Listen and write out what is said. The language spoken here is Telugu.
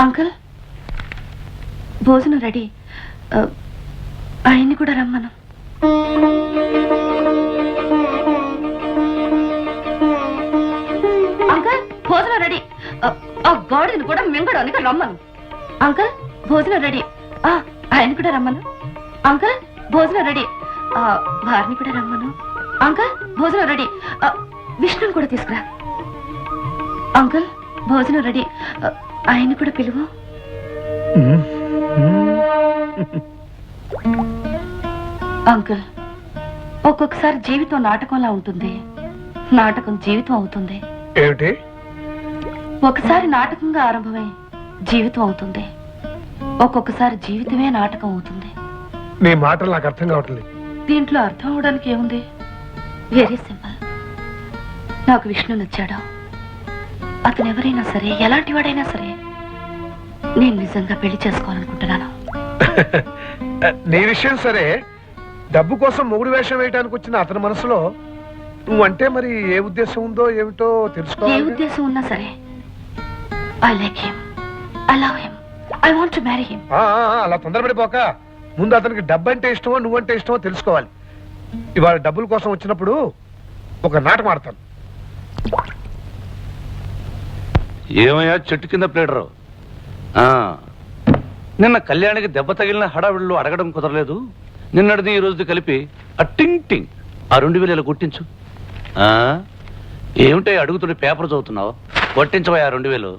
అంకుల్ భోజనం రెడీ. ఆయన్ని కూడా రమ్మను. అంకుల్ భోజనం రెడీ. ఆ గాడిని కూడా మింగడానికి రమ్మను. అంకుల్ భోజనం రెడీ. ఆయన కూడా రమ్మను. అంకుల్ భోజనం రెడీ. వారిని కూడా రమ్మను. అంకుల్ భోజనం రెడీ. విష్ణుని కూడా తీసుకురా. అంకుల్ భోజనం రెడీ. ఆయన్ని కూడా పిలువు. అంకుల్ ఒక్కొక్కసారి జీవితం నాటకంలా ఉంటుంది, నాటకం జీవితం అవుతుంది. ఏమిటి? ఒకసారి నాటకంగా ఆరంభమై జీవితం అవుతుంది, ఒక్కొక్కసారి జీవితమే నాటకం అవుతుంది. నీ మాటలు నాకు అర్థం కావట్లేదు. దీంట్లో అర్థం అవడానికి ఏముంది? Very simple. నాకు విష్ణు నచ్చాడు. అతను ఎవరైనా సరే, ఎలాంటి వాడైనా సరే, నేను నిజంగా పెళ్లి చేసుకోవాలనుకుంటున్నాను. నీ విషయం సరే, డబ్బు కోసం మొగుడు వేషం వేయడానికి వచ్చిన అతని మనసులో నువ్వంటే మరి ఏ ఉద్దేశం ఉందో ఏమిటో తెలుసుకో. ఏ ఉద్దేశం ఉన్నా సరే, I like him, I love him, I want to marry him. అలా తొందరపడిపోక ముందు అతనికి డబ్బు అంటే ఇష్టమో నువ్వంటే ఇష్టమో తెలుసుకోవాలి. ఇవాళ డబ్బుల కోసం వచ్చినప్పుడు ఒక నాటకం ఆడతాను. ఏమయ్యా చెట్టు కింద ప్లేడరు? నిన్న కళ్యాణికి దెబ్బ తగిలిన హడావిళ్ళు అడగడం కుదరలేదు. నిన్నటిది ఈ రోజుది కలిపి ఆ టింగ్ టింగ్ ఆ 2000 ఇలా కొట్టించు. ఏమిటో అడుగుతుంటే పేపర్ చదువుతున్నావు, కొట్టించవా 2000.